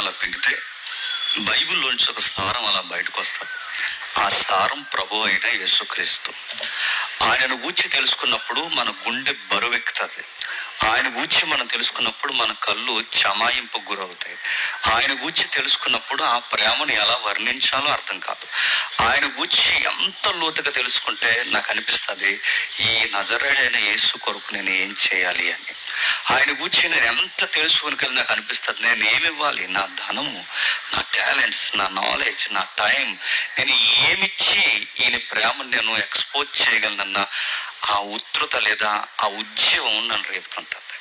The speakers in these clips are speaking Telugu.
అలా పిండితే బైబిల్లోంచి ఒక సారం అలా బయటకు వస్తుంది. ఆ సారం ప్రభు అయిన యేసుక్రీస్తు. ఆయనను గూర్చి తెలుసుకున్నప్పుడు మన గుండె బరువెక్కుతుంది. ఆయన గూర్చి మనం తెలుసుకున్నప్పుడు మన కళ్ళు చమాయింపుకు గురవుతాయి. ఆయన గూర్చి తెలుసుకున్నప్పుడు ఆ ప్రేమను ఎలా వర్ణించాలో అర్థం కాదు. ఆయన గూర్చి ఎంత లోతుగా తెలుసుకుంటే నాకు అనిపిస్తుంది, ఈ నజరేయుడైన యేసు కొరకు నేను ఏం చేయాలి అని. ఆయన గూర్చి నేను ఎంత తెలుసుకుని నాకు అనిపిస్తుంది, నేను ఏమివ్వాలి, నా ధనము, నా టాలెంట్స్, నా నాలెడ్జ్, నా టైం, నేను ఏమిచ్చి ఈయన ప్రేమను నేను ఎక్స్పోజ్ చేయగలనన్న ఆ ఉత్రుత లేదా ఆ ఉద్యమం నన్ను రేపుతుంటుంది.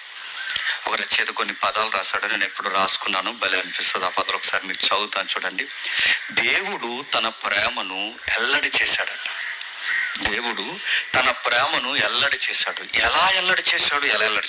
ఒక రచయిత కొన్ని పదాలు రాశాడు, నేను ఎప్పుడు రాసుకున్నాను, భలే అనిపిస్తుంది ఆ పదాలు. ఒకసారి మీకు చదువుతాను చూడండి. దేవుడు తన ప్రేమను ఎల్లడి చేశాడట. దేవుడు తన ప్రేమను ఎల్లడి చేశాడు. ఎలా ఎల్లడి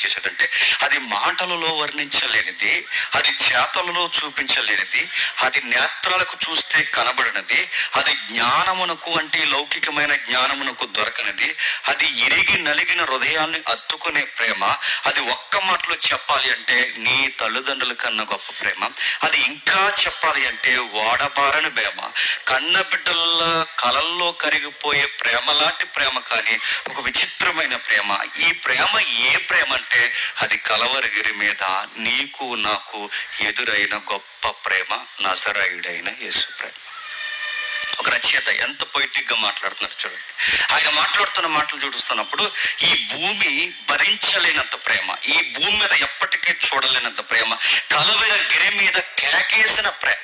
చేశాడంటే అది మాటలలో వర్ణించలేనిది, అది చేతలలో చూపించలేనిది, అది నేత్రాలకు చూస్తే కనబడినది, అది జ్ఞానమునకు అంటే లౌకికమైన జ్ఞానమునకు దొరకనిది, అది ఇరిగి నలిగిన హృదయాన్ని అత్తుకునే ప్రేమ, అది ఒక్క మాటలో చెప్పాలి అంటే నీ తల్లిదండ్రుల కన్నా గొప్ప ప్రేమ, అది ఇంకా చెప్పాలి అంటే వాడబారని ప్రేమ, కన్న బిడ్డల కలల్లో కరిగిపోయే ప్రేమ లాంటి ప్రేమ, కానీ ఒక విచిత్రమైన ప్రేమ. ఈ ప్రేమ ఏ ప్రేమ అంటే అది కలవరగిరి మీద నీకు నాకు ఎదురైన గొప్ప ప్రేమ, నజరేయుడైన యేసు ప్రేమ. ఒక రచయిత ఎంత పొయిటిక్ గా మాట్లాడుతున్నారు చూడండి. ఆయన మాట్లాడుతున్న మాటలు చూస్తున్నప్పుడు ఈ భూమి భరించలేనంత ప్రేమ, ఈ భూమి మీద ఎప్పటికీ చూడలేనంత ప్రేమ, కలవరగిరి మీద కేకేసిన ప్రేమ,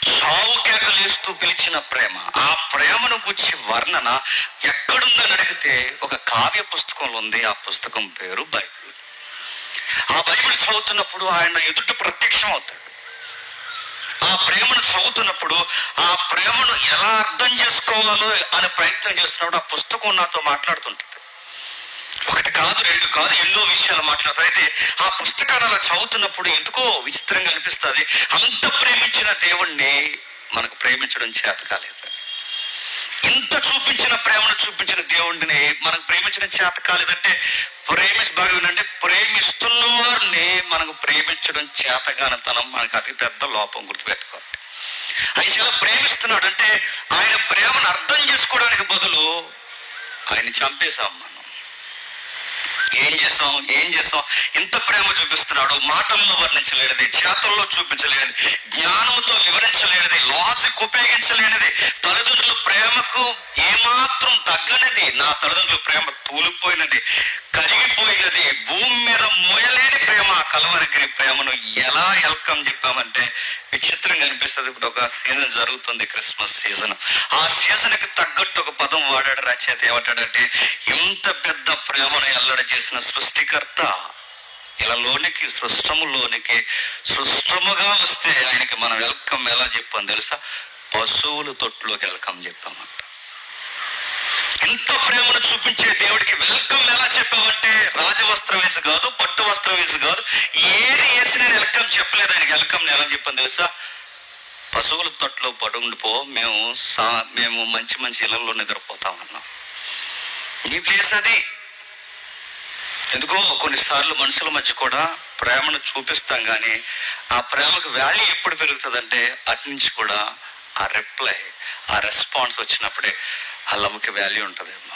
చావు కేకలేస్తూ పిలిచిన ప్రేమ, ఆ ప్రేమను గురించి వర్ణన ఎక్కడుందని అడిగితే ఒక కావ్య పుస్తకంలో ఉంది. ఆ పుస్తకం పేరు బైబిల్. ఆ బైబిల్ చదువుతున్నప్పుడు ఆయన ఎదుట ప్రత్యక్షం అవుతాడు. ఆ ప్రేమను చదువుతున్నప్పుడు ఆ ప్రేమను ఎలా అర్థం చేసుకోవాలో అనే ప్రయత్నం చేస్తున్నప్పుడు ఆ పుస్తకం నాతో మాట్లాడుతుంటుంది. ఒకటి కాదు, రెండు కాదు, ఎన్నో విషయాలు మాట్లాడతారు. అయితే ఆ పుస్తకాన్ని అలా చదువుతున్నప్పుడు ఎందుకో విచిత్రంగా అనిపిస్తుంది, అంత ప్రేమించిన దేవుణ్ణి మనకు ప్రేమించడం చేత కాలేదు. ఇంత చూపించిన ప్రేమను చూపించిన దేవుడిని మనకు ప్రేమించడం చేత కాలేదంటే బాగా వినండి, ప్రేమిస్తున్న వారిని మనకు ప్రేమించడం చేతగానితనం మనకు అతి పెద్ద లోపం. గుర్తుపెట్టుకోండి. ఆయన చాలా ప్రేమిస్తున్నాడు అంటే ఆయన ప్రేమను అర్థం చేసుకోవడానికి బదులు ఆయన చంపేశాం మనం. ఏం చేస్తాం? ఇంత ప్రేమ చూపిస్తున్నాడు, మాటల్లో వర్ణించలేనిది, చేతల్లో చూపించలేనిది, జ్ఞానంతో వివరించలేనిది, లాజిక్ ఉపయోగించలేనిది, తల్లిదండ్రుల ప్రేమకు ఏమాత్రం తగ్గనిది, నా తల్లిదండ్రుల ప్రేమ తూలిపోయినది, కరిగిపోయినది, భూమి మీద మోయలేని ప్రేమ, కలవరగిరి ప్రేమను ఎలా వెల్కమ్ చెప్పామంటే విచిత్రంగా అనిపిస్తుంది. ఇప్పుడు ఒక సీజన్ జరుగుతుంది, క్రిస్మస్ సీజన్. ఆ సీజన్ కి తగ్గట్టు ఒక పదం వాడాడు రచయిత. ఏమంటాడంటే, ఇంత పెద్ద ప్రేమను ఎల్లడి చేసిన సృష్టికర్త ఇలాలోనికి సృష్టముగా వస్తే ఆయనకి మనం వెల్కమ్ ఎలా చెప్పాం తెలుసా? పశువుల తొట్టులోకి వెల్కమ్ చెప్పామంట. ఎంత ప్రేమను చూపించే దేవుడికి వెల్కమ్ ఎలా చెప్పామంటే రాజవస్త్రం వేసి కాదు, పట్టు వస్త్రం వేసి కాదు, ఏది వేసి నేను వెల్కమ్ చెప్పలేదు. ఆయనకి వెల్కమ్ ఎలా చెప్పాను తెలుసా? పశువుల తొట్టులో పడుండిపో, మేము మంచి మంచి ఇళ్లలో నిద్రపోతామన్నాం. నీ ప్లేస్ అది. ఎందుకో కొన్నిసార్లు మనుషుల మధ్య కూడా ప్రేమను చూపిస్తాం, కానీ ఆ ప్రేమకు వాల్యూ ఎప్పుడు పెరుగుతుందంటే అటు నుంచి కూడా ఆ రిప్లై, ఆ రెస్పాన్స్ వచ్చినప్పుడే ఆ లవ్కి వాల్యూ ఉంటుందేమో.